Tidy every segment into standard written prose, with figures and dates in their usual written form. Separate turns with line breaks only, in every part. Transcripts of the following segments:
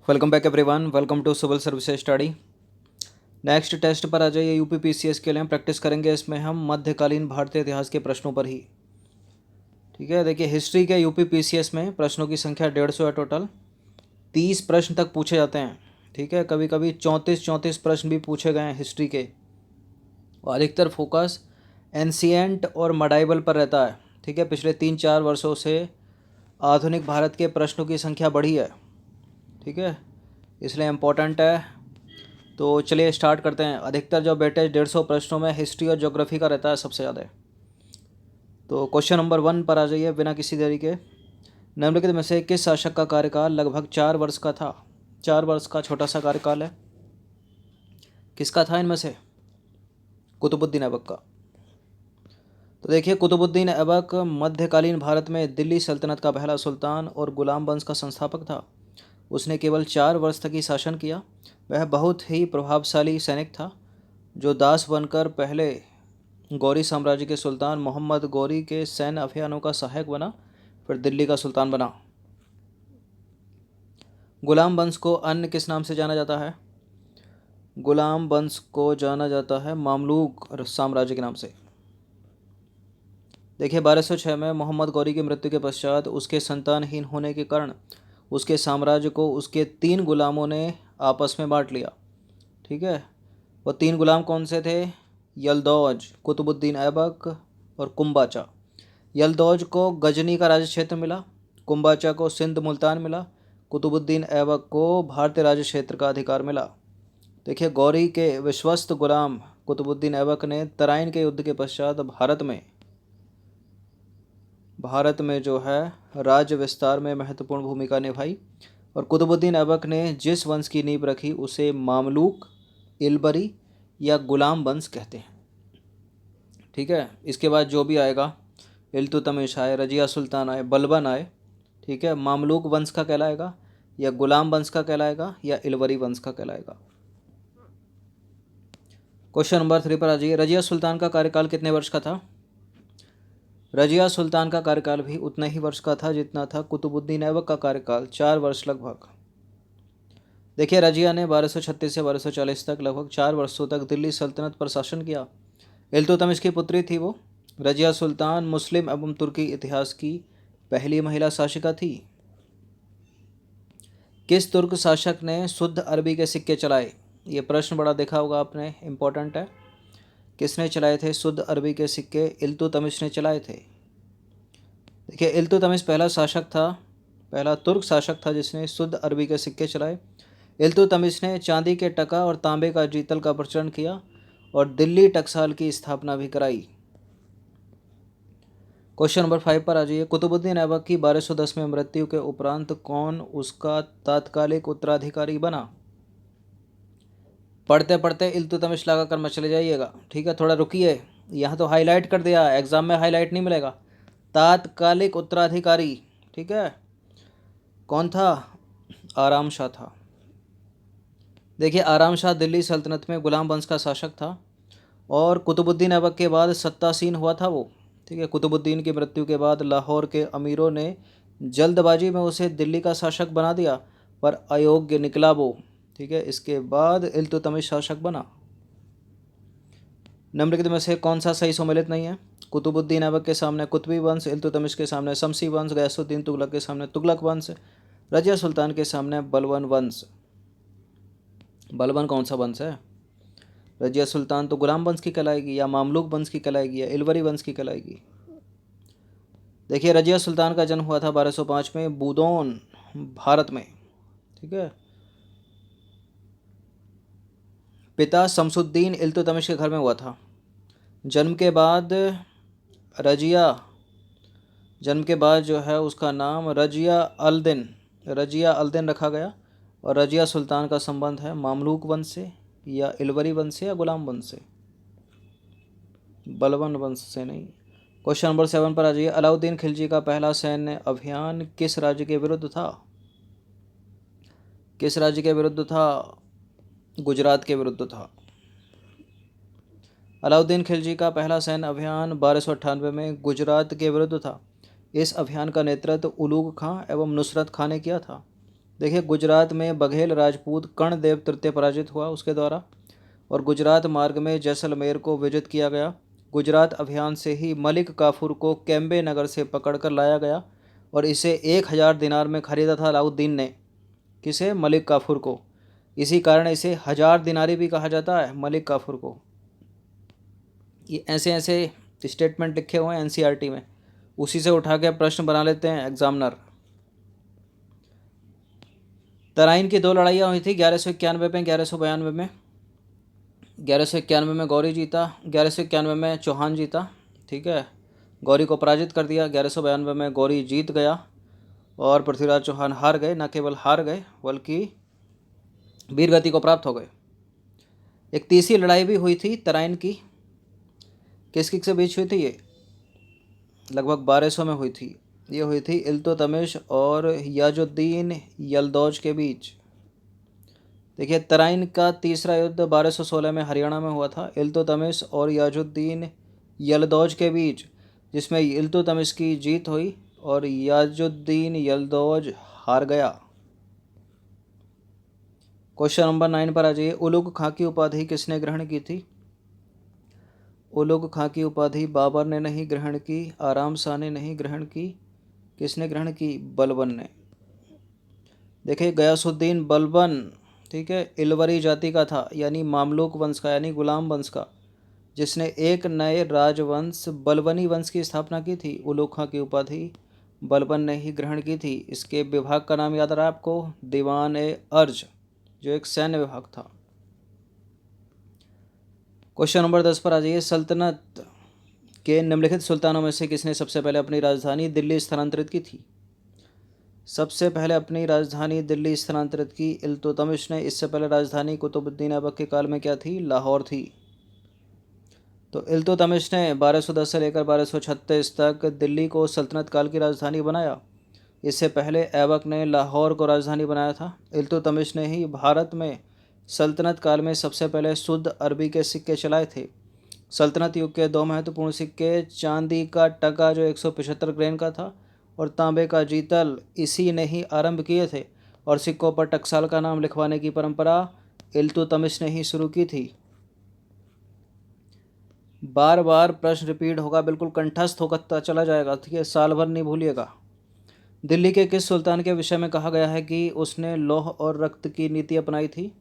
Welcome back everyone, welcome to civil services study. Next test पर आ जाइए। UP PCS के लिए हम प्रैक्टिस करेंगे। इसमें हम मध्यकालीन भारतीय इतिहास के प्रश्नों पर ही, ठीक है। देखिए, हिस्ट्री के यूपी पीसीएस में प्रश्नों की संख्या 150 है। टोटल 30 प्रश्न तक पूछे जाते हैं, ठीक है। कभी कभी 34 प्रश्न भी पूछे गए हैं हिस्ट्री के। और अधिकतर फोकस एंशिएंट और मडाइवल पर रहता है, ठीक है। पिछले 3-4 वर्षों से आधुनिक भारत के प्रश्नों की संख्या बढ़ी है, ठीक है, इसलिए इम्पोर्टेंट है। तो चलिए स्टार्ट करते हैं। अधिकतर जो वेटेज 150 प्रश्नों में हिस्ट्री और ज्योग्राफी का रहता है सबसे ज़्यादा। तो क्वेश्चन नंबर 1 पर आ जाइए बिना किसी देरी के। निम्नलिखित में से किस शासक का कार्यकाल लगभग 4 वर्ष का था? 4 वर्ष का छोटा सा कार्यकाल है। किसका था इनमें से? कुतुबुद्दीन ऐबक का। तो देखिए, कुतुबुद्दीन ऐबक मध्यकालीन भारत में दिल्ली सल्तनत का पहला सुल्तान और गुलाम वंश का संस्थापक था। उसने केवल 4 वर्ष तक ही शासन किया। वह बहुत ही प्रभावशाली सैनिक था, जो दास बनकर पहले गौरी साम्राज्य के सुल्तान मोहम्मद गौरी के सैन्य अभियानों का सहायक बना, फिर दिल्ली का सुल्तान बना। गुलाम वंश को अन्य किस नाम से जाना जाता है? गुलाम वंश को जाना जाता है मामलूक साम्राज्य के नाम से। देखिए, 1206 में मोहम्मद गौरी की मृत्यु के पश्चात उसके संतानहीन होने के कारण उसके साम्राज्य को उसके 3 गुलामों ने आपस में बांट लिया, ठीक है। वो 3 गुलाम कौन से थे? यलदौज, कुतुबुद्दीन ऐबक और कुम्बाचा। यलदौज को गजनी का राज्य क्षेत्र मिला, कुम्बाचा को सिंध मुल्तान मिला, कुतुबुद्दीन ऐबक को भारतीय राज्य क्षेत्र का अधिकार मिला। देखिए, गौरी के विश्वस्त गुलाम कुतुबुद्दीन ऐबक ने तराइन के युद्ध के पश्चात भारत में जो है राज्य विस्तार में महत्वपूर्ण भूमिका निभाई। और कुतुबुद्दीन ऐबक ने जिस वंश की नींव रखी उसे मामलूक, इलबरी या गुलाम वंश कहते हैं, ठीक है। इसके बाद जो भी आएगा, इल्तुतमिश आए, रजिया सुल्तान आए, बलबन आए, ठीक है, मामलूक वंश का कहलाएगा या गुलाम वंश का कहलाएगा या इलवरी वंश का कहलाएगा। क्वेश्चन नंबर 3 पर आ जाइए। रजिया सुल्तान का कार्यकाल कितने वर्ष का था? रजिया सुल्तान का कार्यकाल भी उतना ही वर्ष का था जितना था कुतुबुद्दीन ऐबक का कार्यकाल, 4 वर्ष लगभग। देखिए, रजिया ने 1236 से 1240 तक लगभग 4 वर्षों तक दिल्ली सल्तनत पर शासन किया। इल्तुतमिश की पुत्री थी वो। रजिया सुल्तान मुस्लिम एवं तुर्की इतिहास की पहली महिला शासिका थी। किस तुर्क शासक ने शुद्ध अरबी के सिक्के चलाए? ये प्रश्न बड़ा देखा होगा आपने, इम्पोर्टेंट है। किसने चलाए थे शुद्ध अरबी के सिक्के? इल्तुतमिश ने चलाए थे। देखिए, इल्तुतमिश पहला शासक था, पहला तुर्क शासक था जिसने शुद्ध अरबी के सिक्के चलाए। इल्तुतमिश ने चांदी के टका और तांबे का जीतल का प्रचलन किया और दिल्ली टकसाल की स्थापना भी कराई। क्वेश्चन नंबर 5 पर आ जाइए। कुतुबुद्दीन ऐबक की 1210 में मृत्यु के उपरांत कौन उसका तात्कालिक उत्तराधिकारी बना? पढ़ते पढ़ते इल्तुतमिश लगा कर मत चले जाइएगा, ठीक है। थोड़ा रुकिए, यहाँ तो हाईलाइट कर दिया, एग्जाम में हाईलाइट नहीं मिलेगा। तात्कालिक उत्तराधिकारी, ठीक है, कौन था? आराम शाह था। देखिए, आराम शाह दिल्ली सल्तनत में गुलाम वंश का शासक था और कुतुबुद्दीन ऐबक के बाद सत्तासीन हुआ था वो, ठीक है। कुतुबुद्दीन की मृत्यु के बाद लाहौर के अमीरों ने जल्दबाजी में उसे दिल्ली का शासक बना दिया, पर अयोग्य निकला वो, ठीक है। इसके बाद इल्तुतमिश शासक बना। निम्नलिखित में से कौन सा सही सम्मिलित नहीं है? कुतुबुद्दीन ऐबक के सामने कुतुबी वंश, इल्तुतमिश के सामने शमसी वंश, गयासुद्दीन तुगलक के सामने तुगलक वंश, रजिया सुल्तान के सामने बलबन वंश। बलबन कौन सा वंश है? रजिया सुल्तान तो गुलाम वंश की कहलाएगी या मामलूक वंश की कहलाएगी या इलवरी वंश की कहलाएगी। देखिए, रजिया सुल्तान का जन्म हुआ था 1205 में बूदौन, भारत में, ठीक है। पिता शमसुद्दीन इल्तुतमिश के घर में हुआ था। जन्म के बाद रजिया, जन्म के बाद जो है उसका नाम रजिया अल दिन रखा गया। और रजिया सुल्तान का संबंध है मामलूक वंश से या इलवरी वंश से या गुलाम वंश से, बलबन वंश से नहीं। क्वेश्चन नंबर 7 पर आ जाइए। अलाउद्दीन खिलजी का पहला सैन्य अभियान किस राज्य के विरुद्ध था? किस राज्य के विरुद्ध था? गुजरात के विरुद्ध था। अलाउद्दीन खिलजी का पहला सैन्य अभियान 1298 में गुजरात के विरुद्ध था। इस अभियान का नेतृत्व उलूग खां एवं नुसरत खां ने किया था। देखिए गुजरात में बघेल राजपूत कर्णदेव तृतीय पराजित हुआ उसके द्वारा, और गुजरात मार्ग में जैसलमेर को विजित किया गया। गुजरात अभियान से ही मलिक काफूर को कैम्बे नगर से पकड़कर लाया गया और इसे 1000 दिनार में खरीदा था अलाउद्दीन ने। किसे? मलिक काफूर को। इसी कारण इसे 1000 दिनारी भी कहा जाता है मलिक काफूर को। ये ऐसे ऐसे स्टेटमेंट लिखे हुए हैं एनसीईआरटी में, उसी से उठा के प्रश्न बना लेते हैं एग्जामिनर। तराइन की 2 लड़ाइयाँ हुई थी 1191 में 1192 में। 1191 में गौरी जीता, 1191 में चौहान जीता, ठीक है, गौरी को पराजित कर दिया। 1192 में गौरी जीत गया और पृथ्वीराज चौहान हार गए, न केवल हार गए बल्कि वीरगति को प्राप्त हो गए। एक तीसरी लड़ाई भी हुई थी तराइन की, किस किस के बीच हुई थी ये? लगभग 1200 में हुई थी। ये हुई थी इल्तुतमिश और याजुद्दीन यलदौज के बीच। देखिए तराइन का तीसरा युद्ध 1216 में हरियाणा में हुआ था, इल्तुतमिश और याजुद्दीन यलदौज के बीच, जिसमें इल्तुतमिश की जीत हुई और याजुद्दीन यलदौज हार गया। क्वेश्चन नंबर 9 पर आ जाइए। उलुग खां की उपाधि किसने ग्रहण की थी? उलुग खां की उपाधि बाबर ने नहीं ग्रहण की, आराम शाह ने नहीं ग्रहण की, किसने ग्रहण की? बलबन ने। देखिए गयासुद्दीन बलबन, ठीक है, इलवरी जाति का था, यानी मामलूक वंश का, यानी गुलाम वंश का, जिसने एक नए राजवंश बलबनी वंश की स्थापना की थी। उलुग खां की उपाधि बलबन ने ही ग्रहण की थी। इसके विभाग का नाम याद रहा आपको? दीवान ए अर्ज, जो एक सैन्य विभाग था। क्वेश्चन नंबर 10 पर आ जाइए। सल्तनत के निम्नलिखित सुल्तानों में से किसने सबसे पहले अपनी राजधानी दिल्ली स्थानांतरित की थी? सबसे पहले अपनी राजधानी दिल्ली स्थानांतरित की इल्तुतमिश ने। इससे पहले राजधानी कुतुबुद्दीन ऐबक के काल में क्या थी? लाहौर थी। तो इल्तुतमिश ने 1210 से लेकर 1236 तक दिल्ली को सल्तनत काल की राजधानी बनाया। इससे पहले ऐबक ने लाहौर को राजधानी बनाया था। इल्तुतमिश ने ही भारत में सल्तनत काल में सबसे पहले शुद्ध अरबी के सिक्के चलाए थे। सल्तनत युग के 2 महत्वपूर्ण सिक्के, चांदी का टका जो 175 ग्रेन का था और तांबे का जीतल, इसी ने ही आरंभ किए थे, और सिक्कों पर टकसाल का नाम लिखवाने की परंपरा इल्तुतमिश ने ही शुरू की थी। बार बार प्रश्न रिपीट होगा, बिल्कुल कंठस्थ होकर चला जाएगा, ठीक है, साल भर नहीं भूलिएगा। दिल्ली के किस सुल्तान के विषय में कहा गया है कि उसने लौह और रक्त की नीति अपनाई थी?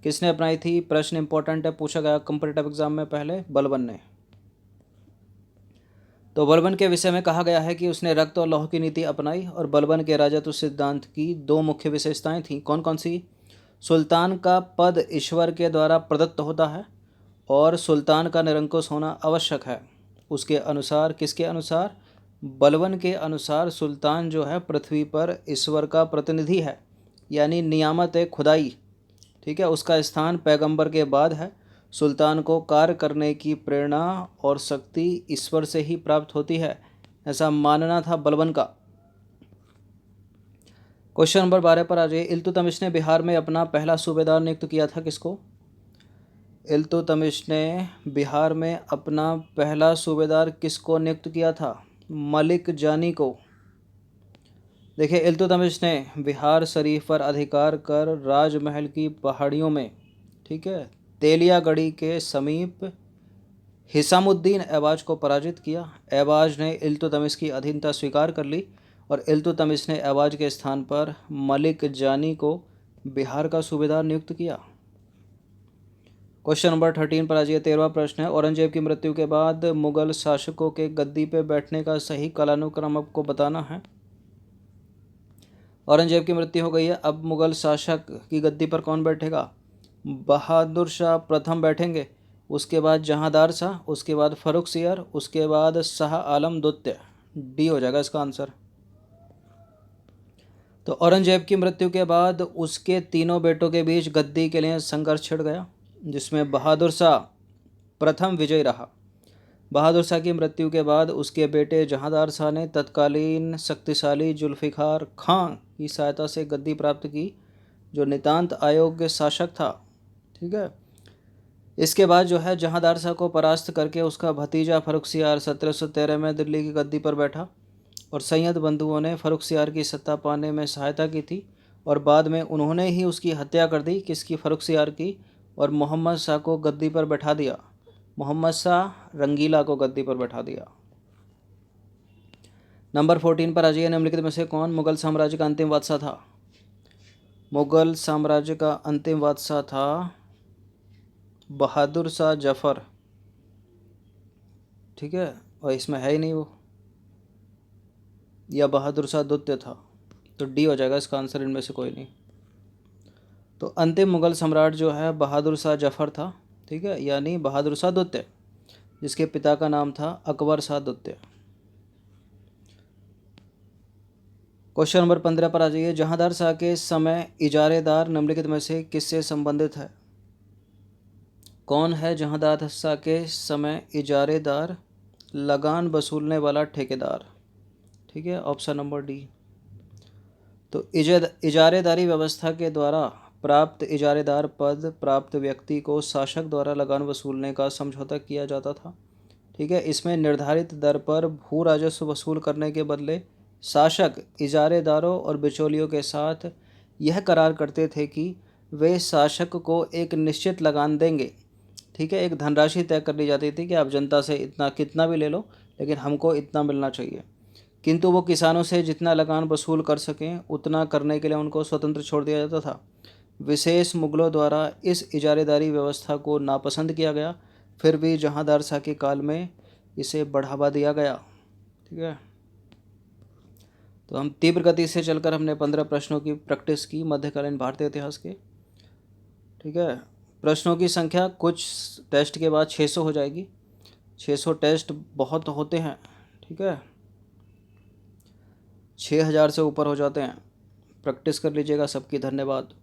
किसने अपनाई थी? प्रश्न इंपॉर्टेंट है, पूछा गया कॉम्पिटिटिव एग्जाम में पहले। बलबन ने। तो बलबन के विषय में कहा गया है कि उसने रक्त और लौह की नीति अपनाई, और बलबन के राजत्व सिद्धांत की 2 मुख्य विशेषताएं थीं। कौन कौन सी? सुल्तान का पद ईश्वर के द्वारा प्रदत्त होता है और सुल्तान का निरंकुश होना आवश्यक है। उसके अनुसार, किसके अनुसार? बलबन के अनुसार सुल्तान जो है पृथ्वी पर ईश्वर का प्रतिनिधि है, यानी नियामत है खुदाई, ठीक है, उसका स्थान पैगंबर के बाद है। सुल्तान को कार्य करने की प्रेरणा और शक्ति ईश्वर से ही प्राप्त होती है, ऐसा मानना था बलबन का। क्वेश्चन नंबर 12 पर आ जाइए। इल्तुतमिश ने बिहार में अपना पहला सूबेदार नियुक्त किया था, किसको? इल्तुतमिश ने बिहार में अपना पहला सूबेदार किसको नियुक्त किया था? मलिक जानी को। देखिए इल्तुतमिश ने बिहार शरीफ पर अधिकार कर राजमहल की पहाड़ियों में, ठीक है, तेलियागढ़ी के समीप हिसामुद्दीन ऐबाज को पराजित किया। ऐबाज ने इल्तुतमिश की अधीनता स्वीकार कर ली और इल्तुतमिश ने ऐबाज के स्थान पर मलिक जानी को बिहार का सूबेदार नियुक्त किया। क्वेश्चन नंबर 13 पर आ जाइए। 13वां प्रश्न है, औरंगजेब की मृत्यु के बाद मुगल शासकों के गद्दी पर बैठने का सही कालानुक्रम आपको बताना है। औरंगजेब की मृत्यु हो गई है, अब मुगल शासक की गद्दी पर कौन बैठेगा? बहादुर शाह प्रथम बैठेंगे, उसके बाद जहांदार शाह, उसके बाद फर्रुखसियर, उसके बाद शाह आलम द्वितीय। डी हो जाएगा इसका आंसर। तो औरंगजेब की मृत्यु के बाद उसके तीनों बेटों के बीच गद्दी के लिए संघर्ष छिड़ गया, जिसमें बहादुर शाह प्रथम विजयी रहा। बहादुर शाह की मृत्यु के बाद उसके बेटे जहांदार शाह ने तत्कालीन शक्तिशाली जुल्फिकार खां की सहायता से गद्दी प्राप्त की, जो नितांत अयोग्य शासक था, ठीक है। इसके बाद जो है जहांदार शाह को परास्त करके उसका भतीजा फर्रुखसियार 1713 में दिल्ली की गद्दी पर बैठा, और सैयद बंधुओं ने फर्रुखसियार की सत्ता पाने में सहायता की थी और बाद में उन्होंने ही उसकी हत्या कर दी, किसकी, फर्रुखसियार की, और मोहम्मद शाह को गद्दी पर बैठा दिया, मोहम्मद शाह रंगीला को गद्दी पर बैठा दिया। नंबर 14 पर आ जाइए, निम्नलिखित में से कौन मुगल साम्राज्य का अंतिम बादशाह था? मुगल साम्राज्य का अंतिम बादशाह था बहादुर शाह जफर, ठीक है, और इसमें है ही नहीं वो, या बहादुर शाह द्वितीय था, तो डी हो जाएगा इसका आंसर, इनमें से कोई नहीं। तो अंतिम मुगल सम्राट जो है बहादुर शाह जफर था, ठीक है, यानी बहादुर शाह द्वितीय, जिसके पिता का नाम था अकबर शाह द्वितीय। क्वेश्चन नंबर 15 पर आ जाइए, जहांदार शाह के समय इजारेदार निम्नलिखित में से किससे संबंधित है? कौन है जहांदार शाह के समय इजारेदार, लगान वसूलने वाला ठेकेदार? ठीक है, ऑप्शन नंबर डी। तो इजारेदारी व्यवस्था के द्वारा प्राप्त इजारेदार पद प्राप्त व्यक्ति को शासक द्वारा लगान वसूलने का समझौता किया जाता था, ठीक है। इसमें निर्धारित दर पर भू राजस्व वसूल करने के बदले शासक इजारेदारों और बिचौलियों के साथ यह करार करते थे कि वे शासक को एक निश्चित लगान देंगे, ठीक है। एक धनराशि तय कर ली जाती थी कि आप जनता से इतना कितना भी ले लो, लेकिन हमको इतना मिलना चाहिए, किंतु वो किसानों से जितना लगान वसूल कर सकें उतना करने के लिए उनको स्वतंत्र छोड़ दिया जाता था। विशेष मुगलों द्वारा इस इजारेदारी व्यवस्था को नापसंद किया गया, फिर भी जहांदार शाह के काल में इसे बढ़ावा दिया गया, ठीक है। तो हम तीव्र गति से चलकर हमने 15 प्रश्नों की प्रैक्टिस की मध्यकालीन भारतीय इतिहास के, ठीक है। प्रश्नों की संख्या कुछ टेस्ट के बाद 600 हो जाएगी, 600 टेस्ट बहुत होते हैं, ठीक है, 6000 से ऊपर हो जाते हैं। प्रैक्टिस कर लीजिएगा। सबकी धन्यवाद।